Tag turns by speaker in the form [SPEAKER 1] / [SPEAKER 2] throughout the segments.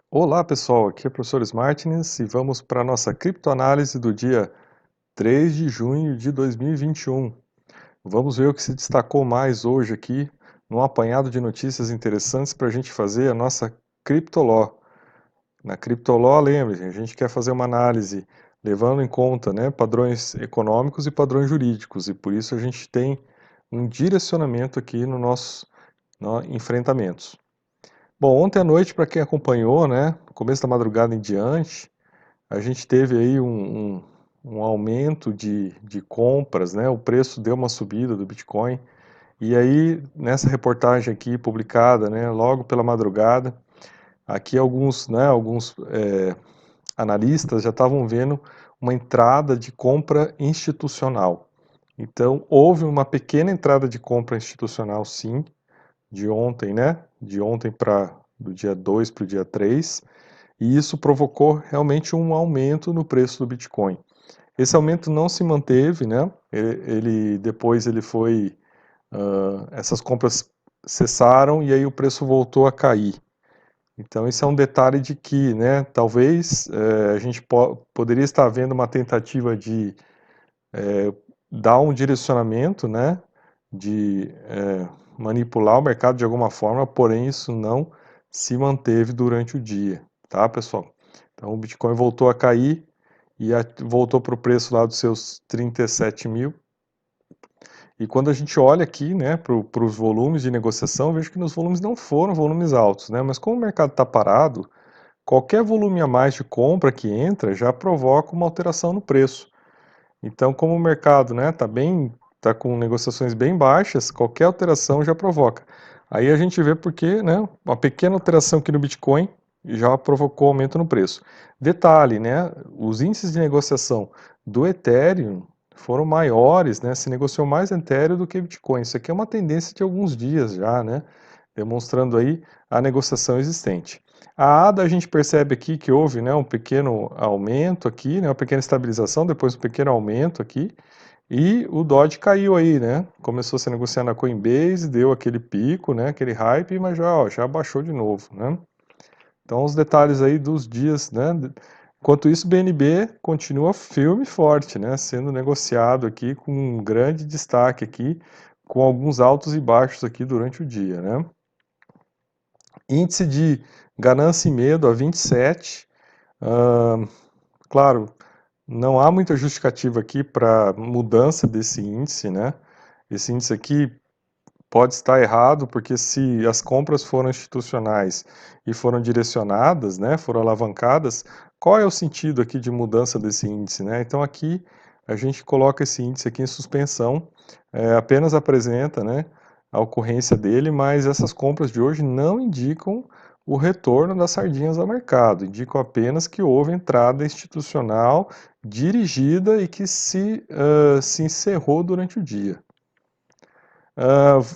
[SPEAKER 1] Olá pessoal, aqui é o professor Martins e vamos para a nossa criptoanálise do dia 3 de junho de 2021. Vamos ver o que se destacou mais hoje aqui, num apanhado de notícias interessantes para a gente fazer a nossa Criptoló. Na Criptoló, lembre-se, a gente quer fazer uma análise levando em conta, né, padrões econômicos e padrões jurídicos, e por isso a gente tem um direcionamento aqui no nossos enfrentamentos. Bom, ontem à noite, para quem acompanhou, né, no começo da madrugada em diante, a gente teve aí um aumento de compras, né, o preço deu uma subida do Bitcoin, e aí nessa reportagem aqui publicada, né, logo pela madrugada, aqui alguns analistas já estavam vendo uma entrada de compra institucional. Então, houve uma pequena entrada de compra institucional, sim, de ontem, né, de ontem para do dia 2 para o dia 3, e isso provocou realmente um aumento no preço do Bitcoin. Esse aumento não se manteve, né? Depois ele foi, essas compras cessaram e aí o preço voltou a cair. Então esse é um detalhe de que, né? Talvez a gente poderia estar vendo uma tentativa de dar um direcionamento, né? De manipular o mercado de alguma forma, porém isso não se manteve durante o dia, tá, pessoal? Então o Bitcoin voltou a cair e voltou para o preço lá dos seus 37 mil. E quando a gente olha aqui, né, para os volumes de negociação, vejo que nos volumes não foram volumes altos, né? Mas como o mercado está parado, qualquer volume a mais de compra que entra já provoca uma alteração no preço. Então, como o mercado, né, tá com negociações bem baixas, qualquer alteração já provoca. Aí a gente vê porque, né, uma pequena alteração aqui no Bitcoin já provocou aumento no preço. Detalhe, né, os índices de negociação do Ethereum foram maiores, né, se negociou mais Ethereum do que Bitcoin. Isso aqui é uma tendência de alguns dias já, né, demonstrando aí a negociação existente. A ADA a gente percebe aqui que houve, né, um pequeno aumento aqui, né, uma pequena estabilização, depois um pequeno aumento aqui, e o Dodge caiu aí, né, começou a se negociar na Coinbase, deu aquele pico, né, aquele hype, mas já baixou de novo, né. Então os detalhes aí dos dias, né, enquanto isso o BNB continua firme e forte, né, sendo negociado aqui com um grande destaque aqui, com alguns altos e baixos aqui durante o dia, né. Índice de ganância e medo a 27. Claro, não há muita justificativa aqui para mudança desse índice, né? Esse índice aqui pode estar errado, porque se as compras foram institucionais e foram direcionadas, né, foram alavancadas, qual é o sentido aqui de mudança desse índice, né? Então aqui a gente coloca esse índice aqui em suspensão, apenas apresenta, né, a ocorrência dele, mas essas compras de hoje não indicam o retorno das sardinhas ao mercado, indicam apenas que houve entrada institucional dirigida e que se encerrou durante o dia.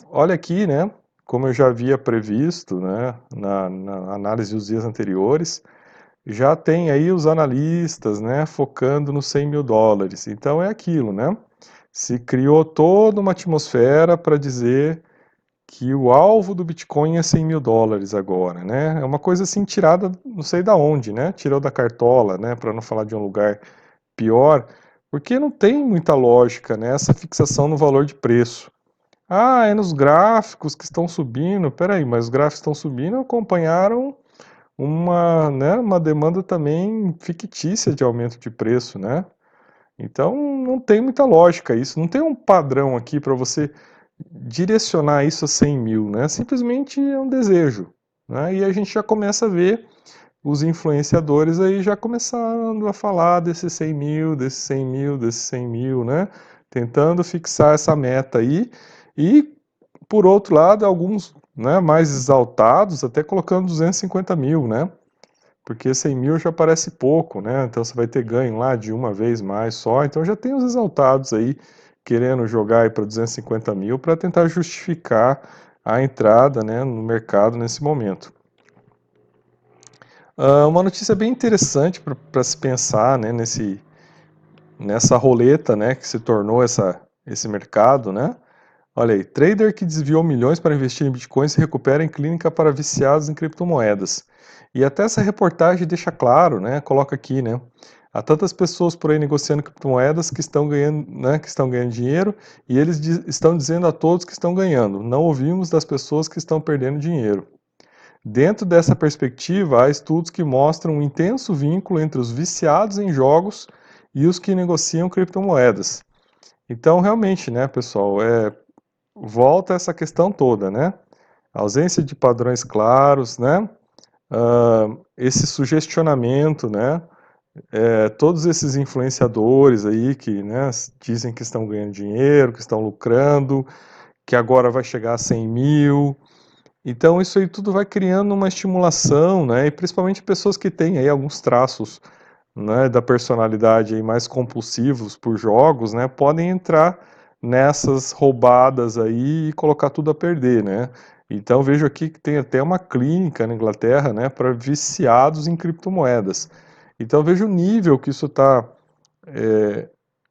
[SPEAKER 1] Olha aqui, né, como eu já havia previsto, né, na análise dos dias anteriores, já tem aí os analistas, né, focando nos 100 mil dólares. Então é aquilo, né? Se criou toda uma atmosfera para dizer que o alvo do Bitcoin é 100 mil dólares agora, né? É uma coisa assim tirada, não sei da onde, né? Tirou da cartola, né? Para não falar de um lugar pior, porque não tem muita lógica nessa fixação no valor de preço. Ah, é nos gráficos que estão subindo. Peraí, mas os gráficos estão subindo acompanharam né, uma demanda também fictícia de aumento de preço, né? Então não tem muita lógica isso, não tem um padrão aqui para você direcionar isso a 100 mil, né? Simplesmente é um desejo, né? E a gente já começa a ver os influenciadores aí já começando a falar desses 100 mil, desses 100 mil, desses 100 mil, né? Tentando fixar essa meta aí e, por outro lado, alguns, né, mais exaltados até colocando 250 mil, né? Porque 100 mil já parece pouco, né? Então você vai ter ganho lá de uma vez mais só. Então já tem os exaltados aí querendo jogar aí para 250 mil para tentar justificar a entrada, né, no mercado nesse momento. Uma notícia bem interessante para se pensar, né, nessa roleta, né, que se tornou esse mercado, né? Olha aí, trader que desviou milhões para investir em bitcoins se recupera em clínica para viciados em criptomoedas. E até essa reportagem deixa claro, né, coloca aqui, né, há tantas pessoas por aí negociando criptomoedas que estão ganhando, né, que estão ganhando dinheiro, e eles estão dizendo a todos que estão ganhando. Não ouvimos das pessoas que estão perdendo dinheiro. Dentro dessa perspectiva, há estudos que mostram um intenso vínculo entre os viciados em jogos e os que negociam criptomoedas. Então, realmente, né, pessoal, volta essa questão toda, né? A ausência de padrões claros, né? Esse sugestionamento, né? Todos esses influenciadores aí que, né, dizem que estão ganhando dinheiro, que estão lucrando, que agora vai chegar a 100 mil. Então isso aí tudo vai criando uma estimulação, né? E principalmente pessoas que têm aí alguns traços, né, da personalidade aí mais compulsivos por jogos, né, podem entrar nessas roubadas aí e colocar tudo a perder, né? Então vejo aqui que tem até uma clínica na Inglaterra, né, para viciados em criptomoedas. Então vejo o nível que isso está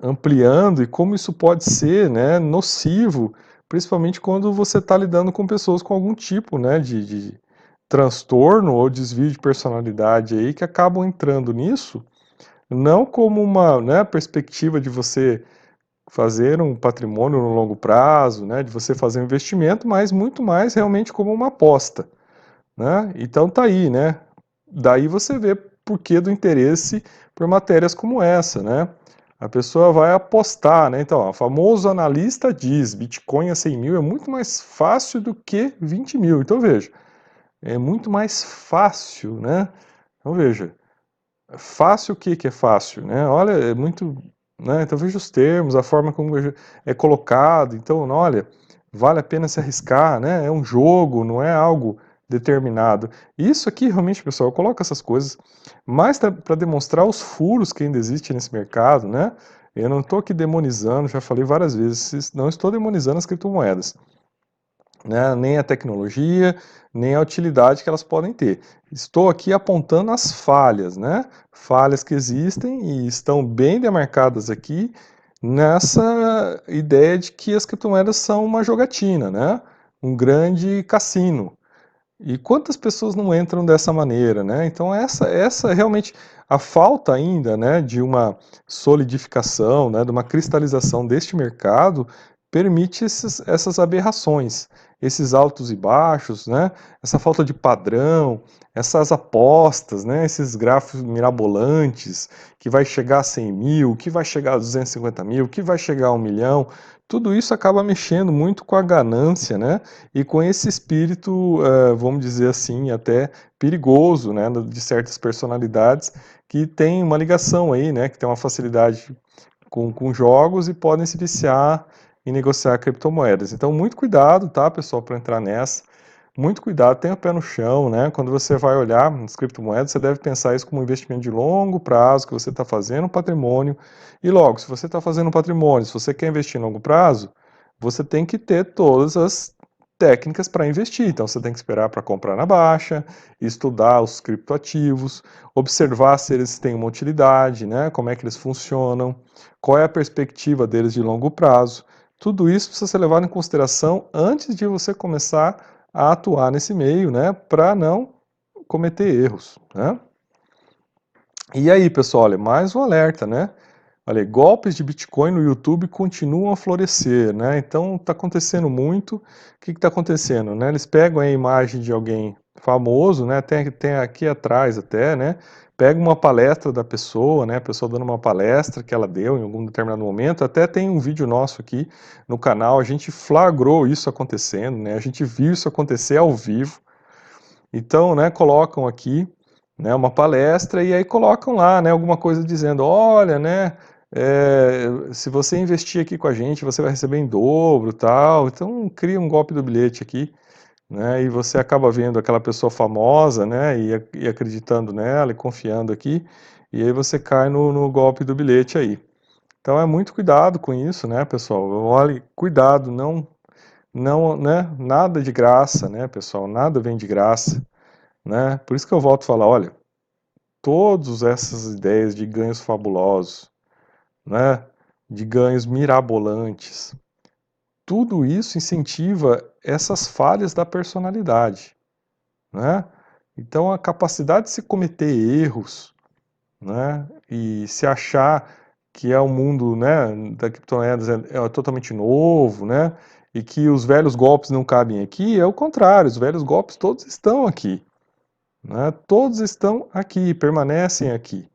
[SPEAKER 1] ampliando e como isso pode ser, né, nocivo, principalmente quando você está lidando com pessoas com algum tipo, né, de transtorno ou desvio de personalidade aí que acabam entrando nisso, não como uma, né, perspectiva de você fazer um patrimônio no longo prazo, né, de você fazer um investimento, mas muito mais realmente como uma aposta, né? Então tá aí, né? Daí você vê por que do interesse por matérias como essa, né? A pessoa vai apostar, né? Então, ó, o famoso analista diz, Bitcoin a 100 mil é muito mais fácil do que 20 mil. Então veja, é muito mais fácil, né? Então veja, fácil o que que é fácil, né? Olha, é muito, né? Então veja os termos, a forma como é colocado. Então, olha, vale a pena se arriscar, né? É um jogo, não é algo determinado. Isso aqui, realmente, pessoal, eu coloco essas coisas mais para demonstrar os furos que ainda existem nesse mercado, né? Eu não estou aqui demonizando, já falei várias vezes, não estou demonizando as criptomoedas, né, nem a tecnologia, nem a utilidade que elas podem ter. Estou aqui apontando as falhas, né? Falhas que existem e estão bem demarcadas aqui nessa ideia de que as criptomoedas são uma jogatina, né? Um grande cassino. E quantas pessoas não entram dessa maneira, né? Então essa realmente a falta ainda, né, de uma solidificação, né, de uma cristalização deste mercado permite essas aberrações, esses altos e baixos, né? Essa falta de padrão, essas apostas, né? Esses gráficos mirabolantes que vai chegar a 100 mil, que vai chegar a 250 mil, que vai chegar a 1 milhão. Tudo isso acaba mexendo muito com a ganância, né? E com esse espírito, vamos dizer assim, até perigoso, né, de certas personalidades que têm uma ligação aí, né, que tem uma facilidade com jogos e podem se viciar em negociar criptomoedas. Então, muito cuidado, tá, pessoal, para entrar nessa. Muito cuidado, tenha o pé no chão, né? Quando você vai olhar as criptomoedas, você deve pensar isso como um investimento de longo prazo, que você está fazendo um patrimônio. E logo, se você está fazendo um patrimônio, se você quer investir em longo prazo, você tem que ter todas as técnicas para investir. Então, você tem que esperar para comprar na baixa, estudar os criptoativos, observar se eles têm uma utilidade, né? Como é que eles funcionam, qual é a perspectiva deles de longo prazo. Tudo isso precisa ser levado em consideração antes de você começar a atuar nesse meio, né, para não cometer erros, né? E aí, pessoal, olha, mais um alerta, né? Olha, golpes de Bitcoin no YouTube continuam a florescer, né? Então está acontecendo muito. O que está acontecendo, né? Eles pegam a imagem de alguém famoso, né? Tem aqui atrás até, né? Pega uma palestra da pessoa, né? A pessoa dando uma palestra que ela deu em algum determinado momento. Até tem um vídeo nosso aqui no canal. A gente flagrou isso acontecendo, né? A gente viu isso acontecer ao vivo. Então, né? Colocam aqui, né? Uma palestra e aí colocam lá, né? Alguma coisa dizendo, olha, né? Se você investir aqui com a gente, você vai receber em dobro, tal. Então cria um golpe do bilhete aqui, né? E você acaba vendo aquela pessoa famosa, né? E acreditando nela e confiando aqui, e aí você cai no golpe do bilhete aí. Então é muito cuidado com isso, né, pessoal? Olhe, cuidado, não, né? Nada de graça, né, pessoal? Nada vem de graça, né? Por isso que eu volto a falar, olha, todas essas ideias de ganhos fabulosos, né, de ganhos mirabolantes. Tudo isso incentiva essas falhas da personalidade, né? Então a capacidade de se cometer erros, né, e se achar que é um mundo, né, da criptomoedas é totalmente novo, né, e que os velhos golpes não cabem aqui, é o contrário, os velhos golpes todos estão aqui, né, todos estão aqui, permanecem aqui.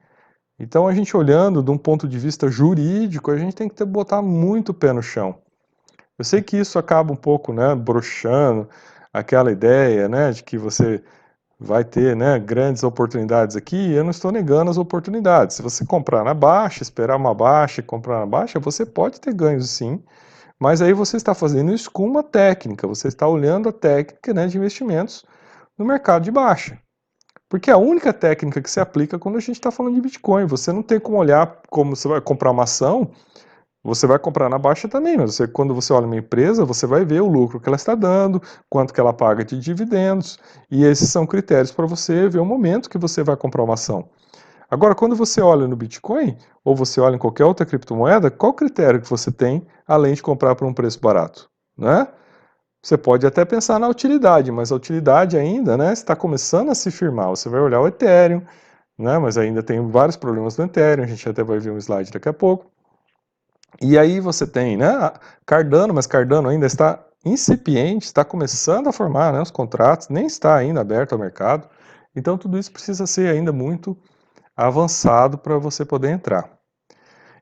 [SPEAKER 1] Então a gente olhando de um ponto de vista jurídico, a gente tem que botar muito pé no chão. Eu sei que isso acaba um pouco, né, broxando aquela ideia, né, de que você vai ter, né, grandes oportunidades aqui. Eu não estou negando as oportunidades. Se você comprar na baixa, esperar uma baixa e comprar na baixa, você pode ter ganhos sim, mas aí você está fazendo isso com uma técnica, você está olhando a técnica, né, de investimentos no mercado de baixa. Porque é a única técnica que se aplica quando a gente está falando de Bitcoin. Você não tem como olhar como você vai comprar uma ação. Você vai comprar na baixa também, mas quando você olha uma empresa, você vai ver o lucro que ela está dando, quanto que ela paga de dividendos, e esses são critérios para você ver o momento que você vai comprar uma ação. Agora, quando você olha no Bitcoin, ou você olha em qualquer outra criptomoeda, qual critério que você tem, além de comprar por um preço barato? Né? Você pode até pensar na utilidade, mas a utilidade ainda, né, está começando a se firmar. Você vai olhar o Ethereum, né, mas ainda tem vários problemas no Ethereum, a gente até vai ver um slide daqui a pouco. E aí você tem, né, Cardano, mas Cardano ainda está incipiente, está começando a formar, né, os contratos, nem está ainda aberto ao mercado. Então tudo isso precisa ser ainda muito avançado para você poder entrar.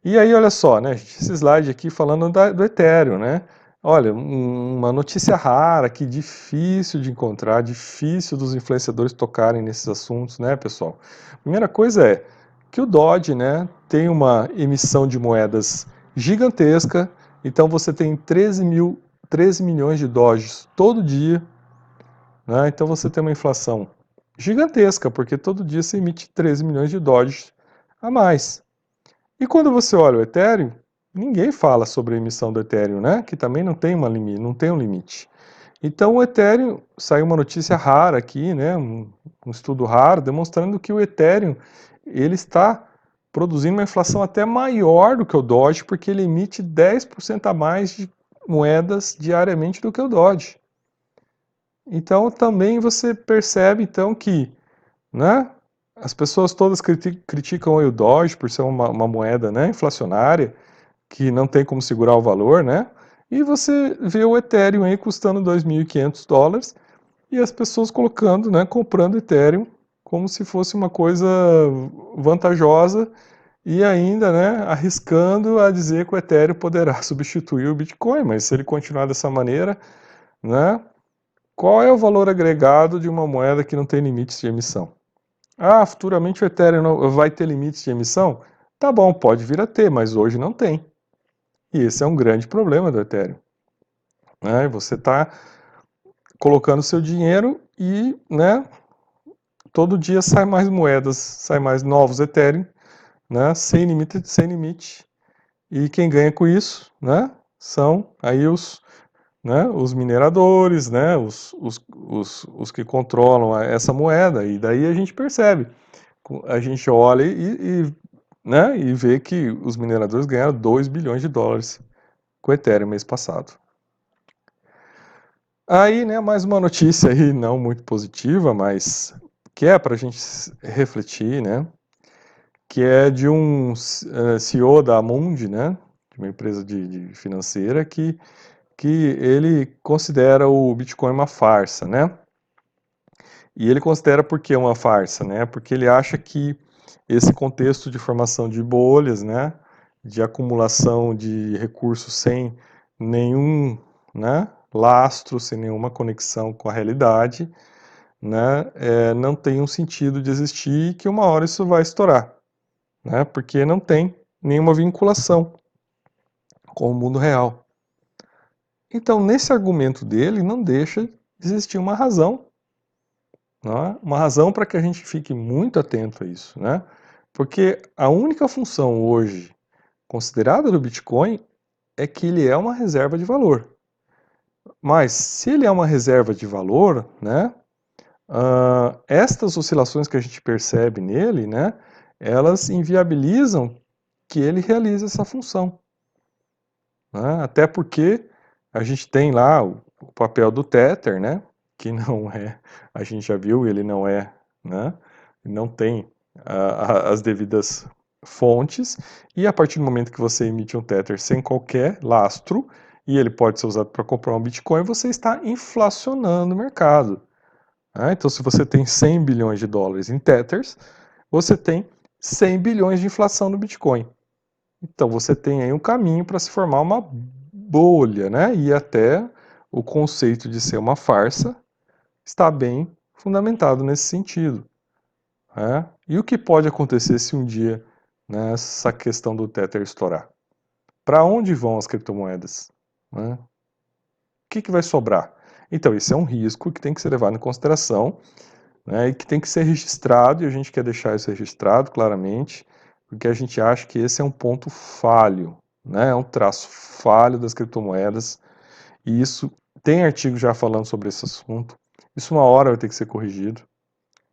[SPEAKER 1] E aí olha só, né, esse slide aqui falando do Ethereum, né? Olha, uma notícia rara que difícil de encontrar, difícil dos influenciadores tocarem nesses assuntos, né, pessoal? Primeira coisa é que o Dodge, né, tem uma emissão de moedas gigantesca, então você tem 13 milhões de Dodges todo dia, né? Então você tem uma inflação gigantesca, porque todo dia se emite 13 milhões de Dodges a mais. E quando você olha o Ethereum, ninguém fala sobre a emissão do Ethereum, né? Que também não tem não tem um limite. Então o Ethereum, saiu uma notícia rara aqui, né? Um estudo raro demonstrando que o Ethereum ele está produzindo uma inflação até maior do que o Doge, porque ele emite 10% a mais de moedas diariamente do que o Doge. Então também você percebe então que, né? As pessoas todas criticam o Doge por ser uma moeda, né, inflacionária, que não tem como segurar o valor, né? E você vê o Ethereum aí custando $2.500 e as pessoas colocando, né, comprando Ethereum como se fosse uma coisa vantajosa e ainda, né, arriscando a dizer que o Ethereum poderá substituir o Bitcoin, mas se ele continuar dessa maneira, né, qual é o valor agregado de uma moeda que não tem limites de emissão? Ah, futuramente o Ethereum vai ter limites de emissão? Tá bom, pode vir a ter, mas hoje não tem. E esse é um grande problema do Ethereum. Né? Você está colocando seu dinheiro e, né, todo dia sai mais moedas, sai mais novos Ethereum, né, sem limite, sem limite. E quem ganha com isso, né, são aí os mineradores, né, os que controlam essa moeda. E daí a gente percebe, a gente olha né, e vê que os mineradores ganharam $2 bilhões com o Ethereum mês passado. Aí, né, mais uma notícia aí não muito positiva, mas que é para a gente refletir, né, que é de um CEO da Amundi, né, de uma empresa de financeira, que ele considera o Bitcoin uma farsa, né? E ele considera por que uma farsa, né? Porque ele acha que esse contexto de formação de bolhas, né, de acumulação de recursos sem nenhum, né, lastro, sem nenhuma conexão com a realidade, né, não tem um sentido de existir e que uma hora isso vai estourar, né, porque não tem nenhuma vinculação com o mundo real. Então, nesse argumento dele, não deixa de existir uma razão, né, uma razão para que a gente fique muito atento a isso, né, porque a única função hoje considerada do Bitcoin é que ele é uma reserva de valor. Mas se ele é uma reserva de valor, né, estas oscilações que a gente percebe nele, né, elas inviabilizam que ele realize essa função. Né, até porque a gente tem lá o papel do Tether, né, que não é, a gente já viu, ele não é, né, não tem as devidas fontes, e a partir do momento que você emite um Tether sem qualquer lastro, e ele pode ser usado para comprar um Bitcoin, você está inflacionando o mercado. Né? Então, se você tem 100 bilhões de dólares em Tethers, você tem 100 bilhões de inflação no Bitcoin. Então, você tem aí um caminho para se formar uma bolha, né? E até o conceito de ser uma farsa está bem fundamentado nesse sentido. Né? E o que pode acontecer se um dia, né, essa questão do Tether estourar? Para onde vão as criptomoedas? Né? O que vai sobrar? Então, esse é um risco que tem que ser levado em consideração, né, e que tem que ser registrado, e a gente quer deixar isso registrado claramente, porque a gente acha que esse é um ponto falho, né, é um traço falho das criptomoedas, e isso tem artigo já falando sobre esse assunto. Isso uma hora vai ter que ser corrigido,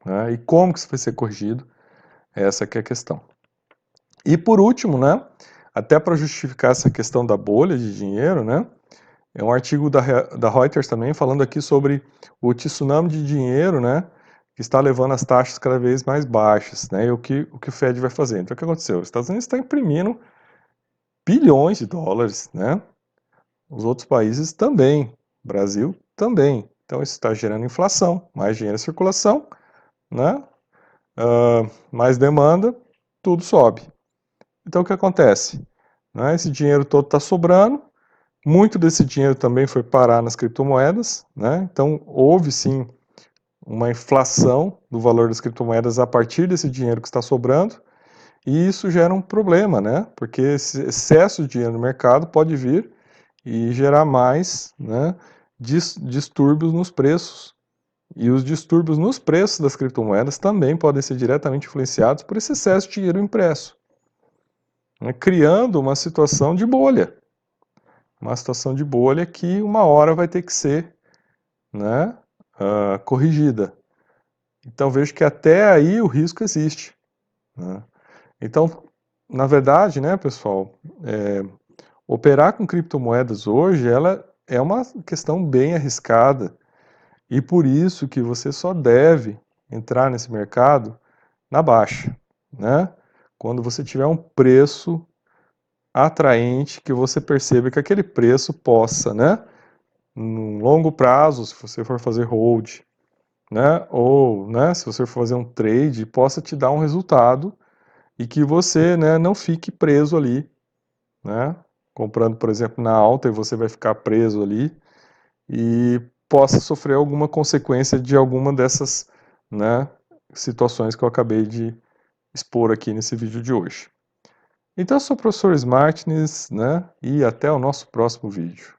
[SPEAKER 1] né, e como que isso vai ser corrigido? Essa que é a questão. E por último, né, até para justificar essa questão da bolha de dinheiro, né, é um artigo da Reuters também falando aqui sobre o tsunami de dinheiro, né, que está levando as taxas cada vez mais baixas, né, e o que o Fed vai fazer. Então o que aconteceu? Os Estados Unidos está imprimindo bilhões de dólares, né, os outros países também, Brasil também. Então isso está gerando inflação, mais dinheiro em circulação, né, mais demanda, tudo sobe. Então o que acontece? Né, esse dinheiro todo está sobrando, muito desse dinheiro também foi parar nas criptomoedas, né? Então houve sim uma inflação do valor das criptomoedas a partir desse dinheiro que está sobrando, e isso gera um problema, né? Porque esse excesso de dinheiro no mercado pode vir e gerar mais, né, distúrbios nos preços. E os distúrbios nos preços das criptomoedas também podem ser diretamente influenciados por esse excesso de dinheiro impresso, né? Criando uma situação de bolha. Uma situação de bolha que uma hora vai ter que ser, né, corrigida. Então vejo que até aí o risco existe. Né? Então, na verdade, né, pessoal, operar com criptomoedas hoje, ela é uma questão bem arriscada, e por isso que você só deve entrar nesse mercado na baixa, né? Quando você tiver um preço atraente, que você perceba que aquele preço possa, né, num longo prazo, se você for fazer hold, né, ou, né, se você for fazer um trade, possa te dar um resultado e que você, né, não fique preso ali, né, comprando, por exemplo, na alta e você vai ficar preso ali e possa sofrer alguma consequência de alguma dessas, né, situações que eu acabei de expor aqui nesse vídeo de hoje. Então, eu sou o professor Smartness, né, e até o nosso próximo vídeo.